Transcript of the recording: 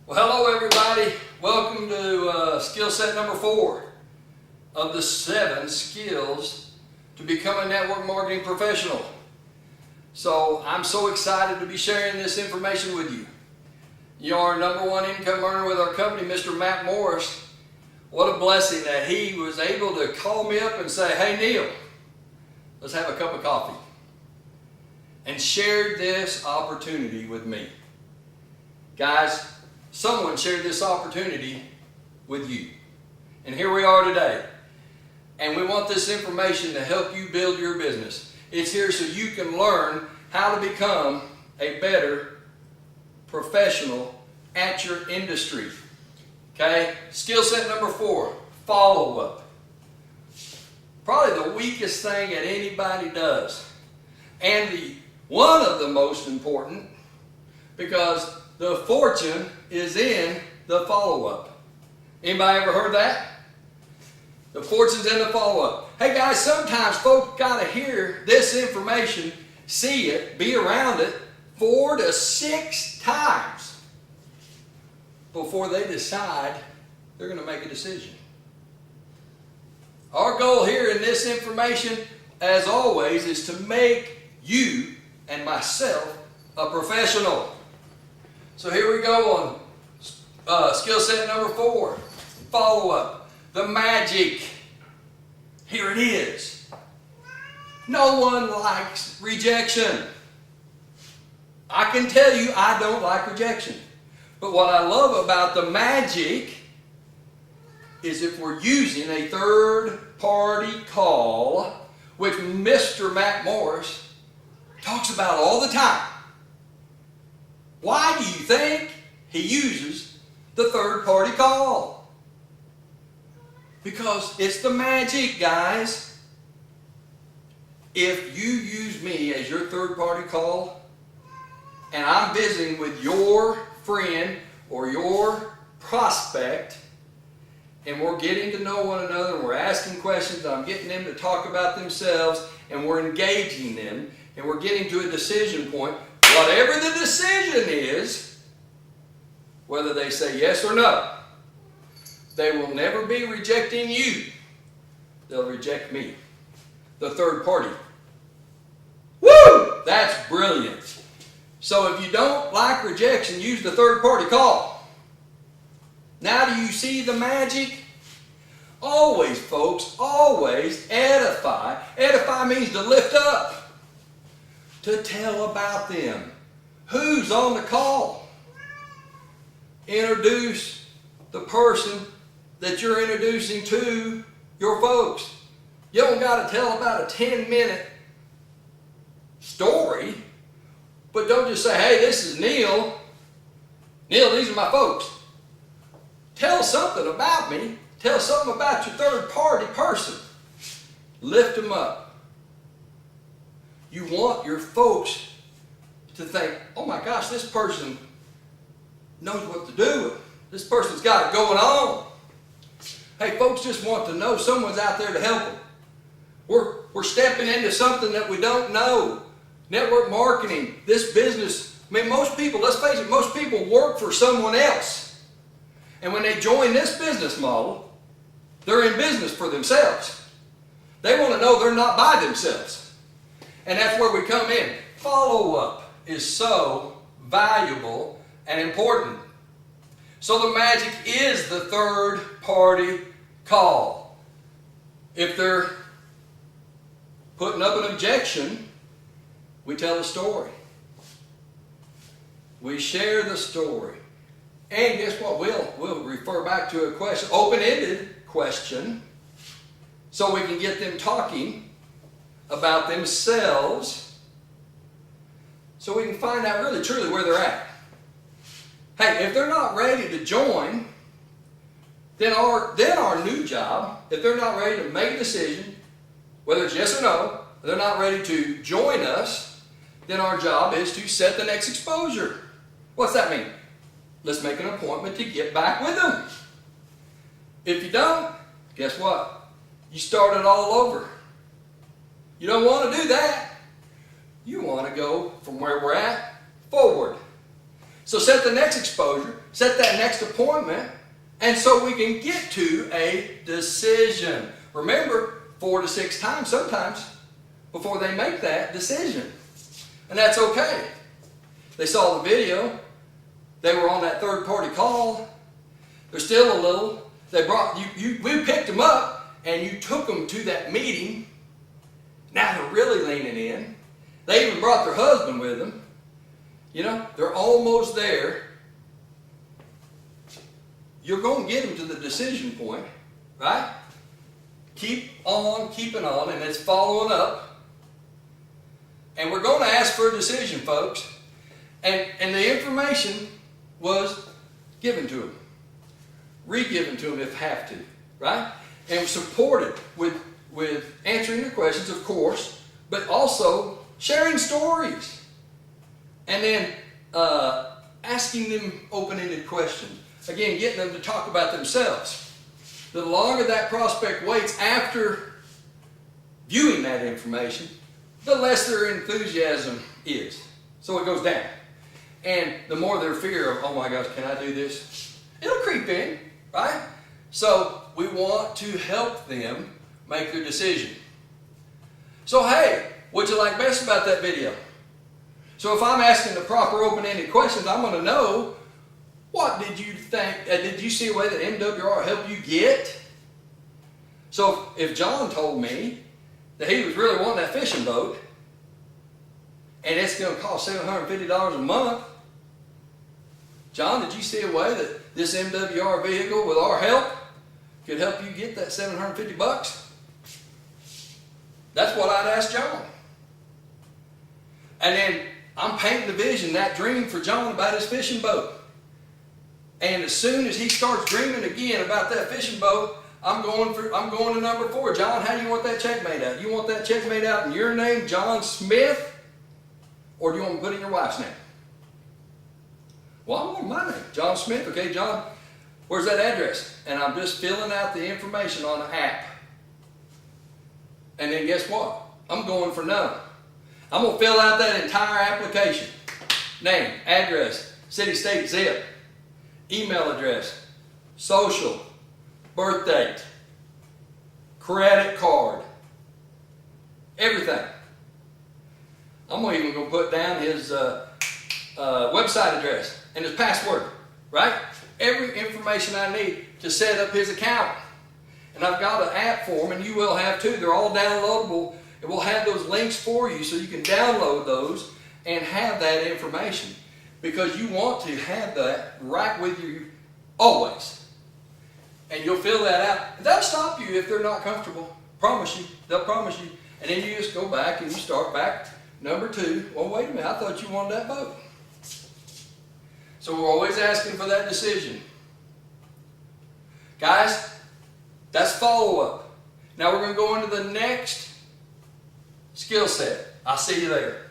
Well, hello everybody. Welcome to skill set number 4 of the 7 skills to become a network marketing professional. So I'm so excited to be sharing this information with you. You know, our #1 income earner with our company, Mr. Matt Morris, what a blessing that he was able to call me up and say, "Hey Neil, let's have a cup of coffee," and shared this opportunity with me. Guys, someone shared this opportunity with you. And here we are today. And we want this information to help you build your business. It's here so you can learn how to become a better professional at your industry. Okay? Skill set number 4, follow-up. Probably the weakest thing that anybody does. And one of the most important, because the fortune is in the follow-up. Anybody ever heard that? The fortune's in the follow-up. Hey guys, sometimes folks gotta hear this information, see it, be around it 4 to 6 times before they decide they're gonna make a decision. Our goal here in this information, as always, is to make you and myself a professional. So here we go on skill set number 4, follow-up. The magic. Here it is. No one likes rejection. I can tell you I don't like rejection. But what I love about the magic is if we're using a third-party call, which Mr. Matt Morris talks about all the time. Why do you think he uses the third-party call? Because it's the magic, guys. If you use me as your third-party call, and I'm visiting with your friend or your prospect, and we're getting to know one another, and we're asking questions, and I'm getting them to talk about themselves, and we're engaging them, and we're getting to a decision point, whatever the decision is, whether they say yes or no, they will never be rejecting you. They'll reject me, the third party. Woo! That's brilliant. So if you don't like rejection, use the third party call. Now do you see the magic? Always, folks, always edify. Edify means to lift up. To tell about them. Who's on the call? Introduce the person that you're introducing to your folks. You don't got to tell about a 10-minute story, but don't just say, "Hey, this is Neil. Neil, these are my folks." Tell something about me. Tell something about your third-party person. Lift them up. You want your folks to think, "Oh my gosh, this person knows what to do. This person's got it going on." Hey, folks just want to know someone's out there to help them. We're stepping into something that we don't know. Network marketing, this business. I mean, most people, let's face it, most people work for someone else. And when they join this business model, they're in business for themselves. They want to know they're not by themselves. And that's where we come in. Follow-up is so valuable and important. So the magic is the third-party call. If they're putting up an objection, we tell a story. We share the story. And guess what? We'll refer back to a question, open-ended question, so we can get them talking about themselves, so we can find out really truly where they're at. Hey, if they're not ready to join, then our new job, if they're not ready to make a decision, whether it's yes or no, they're not ready to join us, then our job is to set the next exposure. What's that mean? Let's make an appointment to get back with them. If you don't, guess what? You start it all over. You don't want to do that. You want to go from where we're at forward. So set the next exposure, set that next appointment, and so we can get to a decision. Remember, 4 to 6 times sometimes before they make that decision. And that's okay. They saw the video. They were on that third-party call. They're still a little. They brought we picked them up, and you took them to that meeting. Now they're really leaning in. They even brought their husband with them. You know, they're almost there. You're going to get them to the decision point, right? Keep on keeping on, and it's following up. And we're going to ask for a decision, folks. And the information was given to them. Re-given to them if have to, right? And supported with answering their questions, of course, but also sharing stories. And then asking them open-ended questions. Again, getting them to talk about themselves. The longer that prospect waits after viewing that information, the less their enthusiasm is. So it goes down. And the more their fear of, oh my gosh, can I do this? It'll creep in, right? So we want to help them make their decision. So hey, what'd you like best about that video? So if I'm asking the proper open-ended questions, I'm going to know, what did you think? Did you see a way that MWR helped you get? So if John told me that he was really wanting that fishing boat, and it's going to cost $750 a month, John, did you see a way that this MWR vehicle, with our help, could help you get that $750? That's what I'd ask John. And then I'm painting the vision, that dream for John about his fishing boat. And as soon as he starts dreaming again about that fishing boat, I'm going to number 4. John, how do you want that check made out? You want that check made out in your name, John Smith, or do you want to put in your wife's name? Well, I want my name, John Smith. Okay, John, where's that address? And I'm just filling out the information on the app. And then guess what? I'm going for none. I'm going to fill out that entire application. Name, address, city, state, zip, email address, social, birth date, credit card, everything. I'm even going to put down his website address and his password, right? Every information I need to set up his account. And I've got an app for them, and you will have too. They're all downloadable. It will have those links for you so you can download those and have that information, because you want to have that right with you always. And you'll fill that out. They'll stop you if they're not comfortable. Promise you. They'll promise you. And then you just go back and you start back number 2. Well, wait a minute. I thought you wanted that boat. So we're always asking for that decision. Guys, that's follow-up. Now we're going to go into the next skill set. I'll see you there.